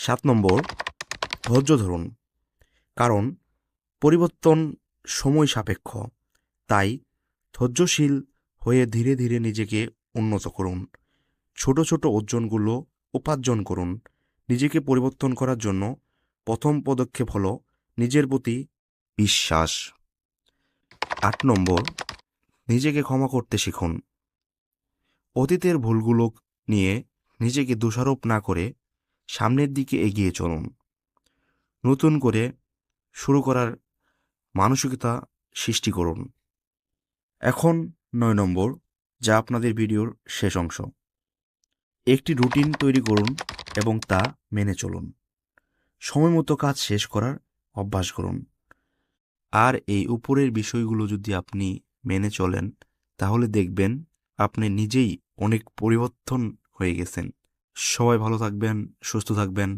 7 নম্বর, ধৈর্য ধরুন। কারণ পরিবর্তন সময় সাপেক্ষ। তাই ধৈর্যশীল হয়ে ধীরে ধীরে নিজেকে উন্নত করুন। ছোট ছোট অর্জনগুলো উপার্জন করুন। নিজেকে পরিবর্তন করার জন্য প্রথম পদক্ষেপ হলো নিজের প্রতি বিশ্বাস। 8 নম্বর, নিজেকে ক্ষমা করতে শিখুন। অতীতের ভুলগুলো নিয়ে নিজেকে দোষারোপ না করে সামনের দিকে এগিয়ে চলুন। নতুন করে শুরু করার মানসিকতা সৃষ্টি করুন। এখন 9 নম্বর, যা আপনাদের ভিডিওর শেষ অংশ। একটি রুটিন তৈরি করুন এবং তা মেনে চলুন। সময়মতো কাজ শেষ করার অভ্যাস করুন। আর এই উপরের বিষয়গুলো যদি আপনি মেনে চলেন, তাহলে দেখবেন আপনি নিজেই অনেক পরিবর্তন হয়ে গেছেন। সবাই ভালো থাকবেন, সুস্থ থাকবেন।